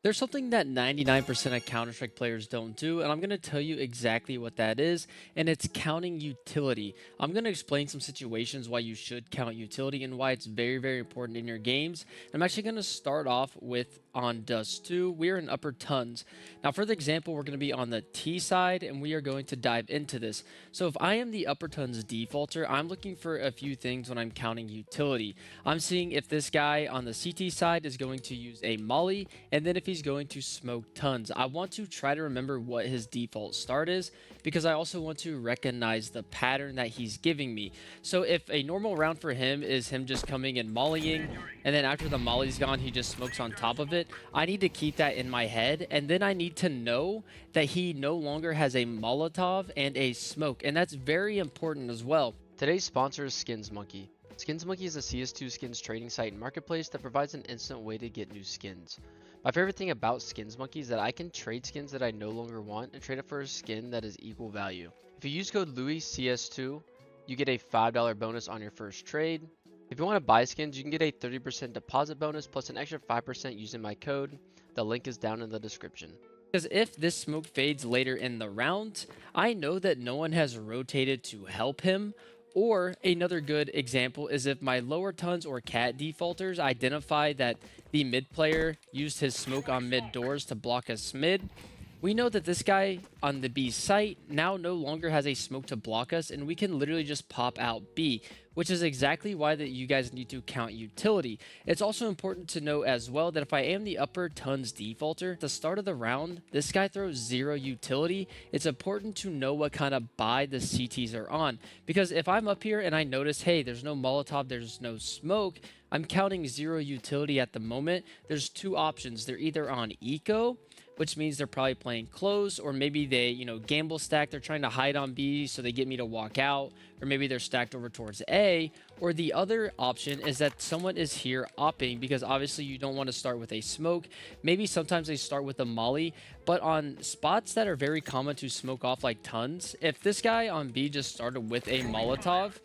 There's something that 99% of Counter-Strike players don't do, and I'm going to tell you exactly what that is, and it's counting utility. I'm going to explain some situations why you should count utility and why it's very, very important in your games. I'm actually going to start off with on Dust 2. We are in upper tons. Now, for the example, we're going to be on the T side, and we are going to dive into this. So if I am the upper tons defaulter, I'm looking for a few things when I'm counting utility. I'm seeing if this guy on the CT side is going to use a molly, and then if he's going to smoke tons. I want to try to remember what his default start is because I also want to recognize the pattern that he's giving me. So if a normal round for him is him just coming and mollying, and then after the molly's gone, he just smokes on top of it, I need to keep that in my head, and then I need to know that he no longer has a Molotov and a smoke, and that's very important as well. Today's sponsor is Skins Monkey. Skins Monkey is a CS2 skins trading site and marketplace that provides an instant way to get new skins. My favorite thing about Skins Monkey is that I can trade skins that I no longer want and trade it for a skin that is equal value. If you use code LouisCS2, you get a $5 bonus on your first trade. If you want to buy skins, you can get a 30% deposit bonus plus an extra 5% using my code. The link is down in the description. Because if this smoke fades later in the round, I know that no one has rotated to help him. Or another good example is if my lower tons or cat defaulters identify that the mid player used his smoke on mid doors to block us mid, we know that this guy on the B site now no longer has a smoke to block us, and we can literally just pop out B, which is exactly why that you guys need to count utility. It's also important to know as well that if I am the upper tons defaulter, at the start of the round, this guy throws 0 utility. It's important to know what kind of buy the CTs are on, because if I'm up here and I notice, hey, there's no Molotov, there's no smoke, I'm counting 0 utility at the moment. There's two options. They're either on eco, which means they're probably playing close, or maybe they, gamble stack. They're trying to hide on B so they get me to walk out, or maybe they're stacked over towards A. Or the other option is that someone is here opping, because obviously you don't want to start with a smoke. Maybe sometimes they start with a molly, but on spots that are very common to smoke off like tons, if this guy on B just started with a Molotov,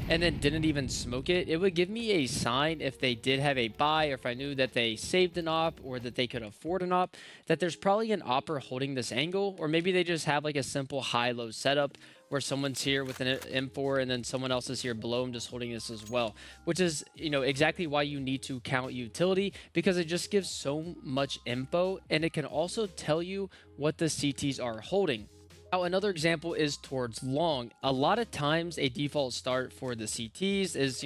and then didn't even smoke it, it would give me a sign if they did have a buy, or if I knew that they saved an op or that they could afford an op, that there's probably an opper holding this angle, or maybe they just have like a simple high-low setup where someone's here with an M4 and then someone else is here below him just holding this as well, which is, exactly why you need to count utility, because it just gives so much info, and it can also tell you what the CTs are holding. Now, another example is towards long. A lot of times a default start for the CTs is,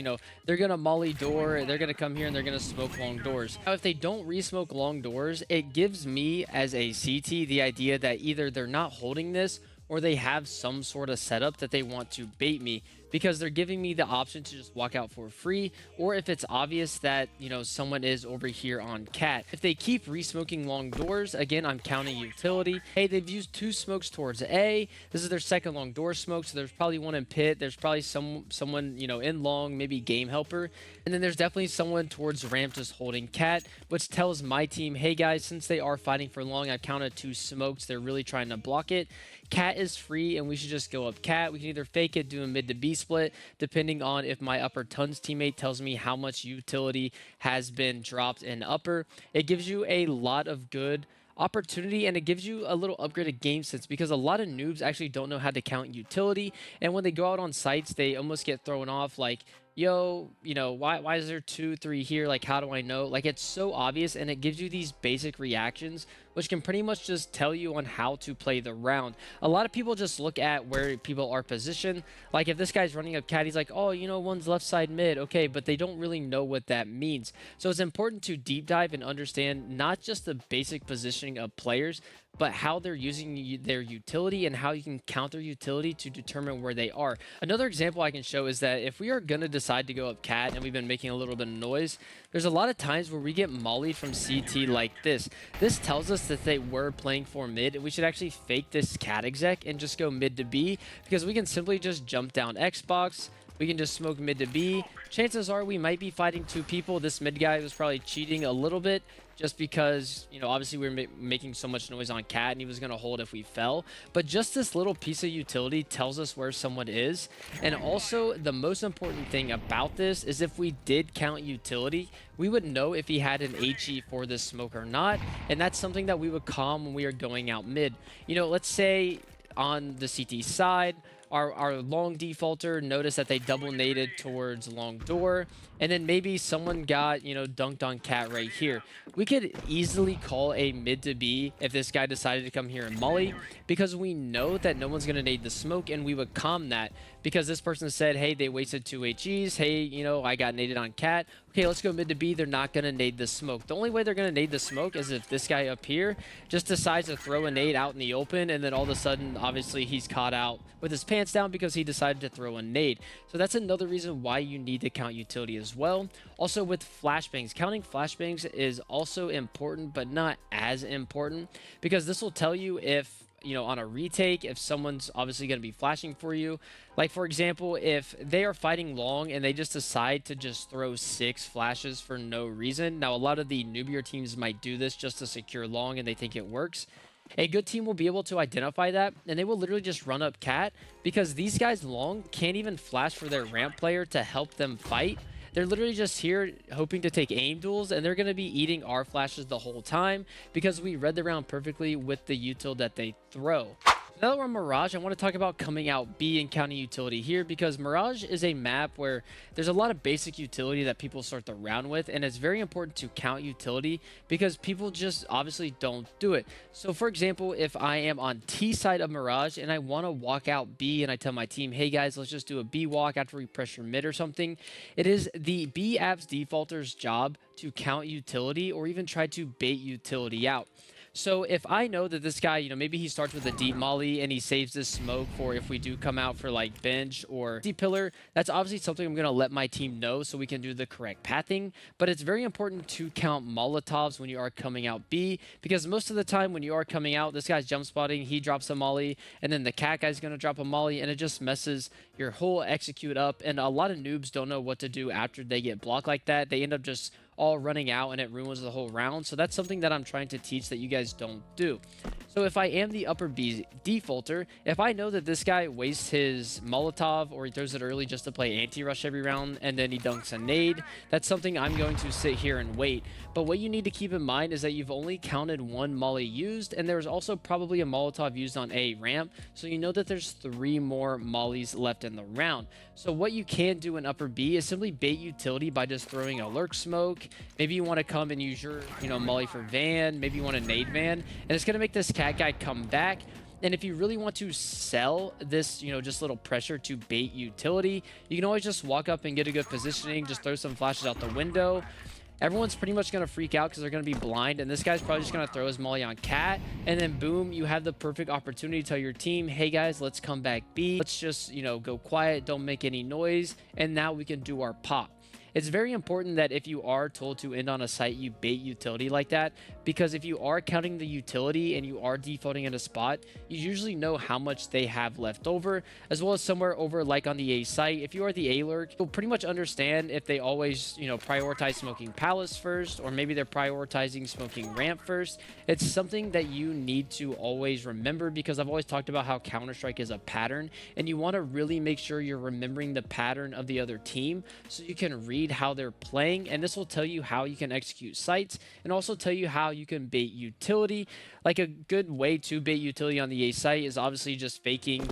they're going to molly door, they're going to come here and they're going to smoke long doors. Now, if they don't re-smoke long doors, it gives me as a CT the idea that either they're not holding this or they have some sort of setup that they want to bait me, because they're giving me the option to just walk out for free, or if it's obvious that, someone is over here on cat. If they keep re-smoking long doors, again, I'm counting utility. Hey, they've used 2 smokes towards A. This is their second long door smoke, so there's probably one in pit. There's probably someone, in long, maybe game helper. And then there's definitely someone towards ramp just holding cat, which tells my team, hey guys, since they are fighting for long, I've counted 2 smokes. They're really trying to block it. Cat is free, and we should just go up cat. We can either fake it, do a mid to B split, depending on if my upper tons teammate tells me how much utility has been dropped in upper. It gives you a lot of good opportunity, and it gives you a little upgraded game sense, because a lot of noobs actually don't know how to count utility, and when they go out on sites, they almost get thrown off like, yo, why is there 2, 3 here? Like, how do I know? Like, it's so obvious, and it gives you these basic reactions, which can pretty much just tell you on how to play the round. A lot of people just look at where people are positioned. Like, if this guy's running up cat, he's like, oh, one's left side mid. Okay, but they don't really know what that means. So it's important to deep dive and understand not just the basic positioning of players, but how they're using their utility and how you can count their utility to determine where they are. Another example I can show is that if we are going to decide to go up cat and we've been making a little bit of noise, there's a lot of times where we get mollied from CT like this. This tells us that they were playing for mid, and we should actually fake this cat exec and just go mid to B, because we can simply just jump down Xbox. We can just smoke mid to B. Chances are we might be fighting 2 people. This mid guy was probably cheating a little bit, just because, you know, obviously we were making so much noise on cat and he was going to hold if we fell. But just this little piece of utility tells us where someone is. And also, the most important thing about this is if we did count utility, we would know if he had an HE for this smoke or not. And that's something that we would calm when we are going out mid. You know, let's say on the CT side, our long defaulter noticed that they double naded towards long door, and then maybe someone got, you know, dunked on cat right here. We could easily call a mid to B if this guy decided to come here and molly, because we know that no one's going to nade the smoke, and we would calm that because this person said, hey, they wasted 2 HEs. Hey, you know, I got naded on cat. Okay, let's go mid to B. They're not going to nade the smoke. The only way they're going to nade the smoke is if this guy up here just decides to throw a nade out in the open, and then all of a sudden, obviously, he's caught out with his pants down because he decided to throw a nade. So that's another reason why you need to count utility as well. Also with flashbangs, counting flashbangs is also important, but not as important, because this will tell you if, you know, on a retake, if someone's obviously going to be flashing for you. Like, for example, if they are fighting long and they just decide to just throw 6 flashes for no reason. Now, a lot of the noobier teams might do this just to secure long and they think it works. A good team will be able to identify that, and they will literally just run up cat, because these guys long can't even flash for their ramp player to help them fight. They're literally just here hoping to take aim duels, and they're going to be eating our flashes the whole time because we read the round perfectly with the util that they throw. Now that we're on Mirage, I want to talk about coming out B and counting utility here, because Mirage is a map where there's a lot of basic utility that people start the round with, and it's very important to count utility because people just obviously don't do it. So for example, if I am on T side of Mirage and I want to walk out B and I tell my team, hey guys, let's just do a B walk after we pressure mid or something, it is the B apps defaulter's job to count utility or even try to bait utility out. So if I know that this guy, you know, maybe he starts with a deep molly and he saves this smoke for if we do come out for like bench or deep pillar, that's obviously something I'm going to let my team know so we can do the correct pathing. But it's very important to count Molotovs when you are coming out B, because most of the time when you are coming out, this guy's jump spotting, he drops a molly, and then the cat guy's going to drop a molly, and it just messes your whole execute up. And a lot of noobs don't know what to do after they get blocked like that. They end up just all running out and it ruins the whole round. So that's something that I'm trying to teach that you guys don't do. So if I am the upper B defaulter, if I know that this guy wastes his Molotov or he throws it early just to play anti-rush every round and then he dunks a nade, that's something I'm going to sit here and wait. But what you need to keep in mind is that you've only counted 1 molly used, and there's also probably a Molotov used on A ramp, so you know that there's 3 more mollies left in the round. So what you can do in upper B is simply bait utility by just throwing a lurk smoke. Maybe you want to come and use your, you know, molly for van. Maybe you want a nade van, and it's going to make this cat guy come back. And if you really want to sell this, you know, just little pressure to bait utility, you can always just walk up and get a good positioning, just throw some flashes out the window. Everyone's pretty much going to freak out because they're going to be blind, and this guy's probably just going to throw his molly on cat, and then boom, you have the perfect opportunity to tell your team, hey guys, let's come back B. Let's just, you know, go quiet, don't make any noise, and now we can do our pop. It's very important that if you are told to end on a site, you bait utility like that, because if you are counting the utility and you are defaulting in a spot, you usually know how much they have left over, as well as somewhere over like on the A site. If you are the A lurk, you'll pretty much understand if they always, you know, prioritize smoking palace first, or maybe they're prioritizing smoking ramp first. It's something that you need to always remember, because I've always talked about how Counter-Strike is a pattern, and you want to really make sure you're remembering the pattern of the other team so you can read how they're playing, and this will tell you how you can execute sites and also tell you how you can bait utility. Like a good way to bait utility on the A site is obviously just faking,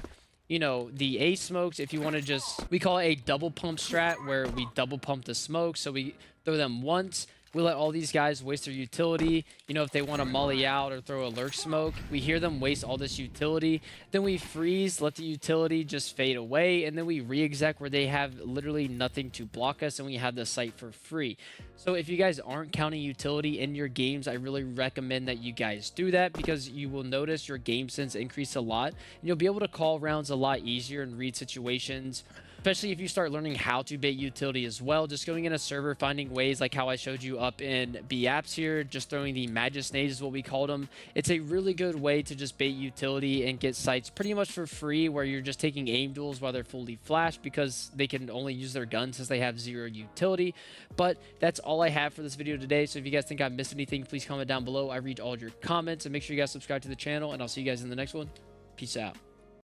you know, the A smokes. If you want to just, we call it a double pump strat, where we double pump the smoke. So we throw them once, we let all these guys waste their utility. You know, if they want to molly out or throw a lurk smoke, we hear them waste all this utility. Then we freeze, let the utility just fade away, and then we re-exec where they have literally nothing to block us, and we have the site for free. So if you guys aren't counting utility in your games, I really recommend that you guys do that, because you will notice your game sense increase a lot, and you'll be able to call rounds a lot easier and read situations especially if you start learning how to bait utility as well. Just going in a server, finding ways like how I showed you up in B apps here, just throwing the Magus nades is what we called them. It's a really good way to just bait utility and get sites pretty much for free, where you're just taking aim duels while they're fully flashed because they can only use their guns since they have 0 utility. But that's all I have for this video today. So if you guys think I missed anything, please comment down below. I read all your comments, and make sure you guys subscribe to the channel, and I'll see you guys in the next one. Peace out.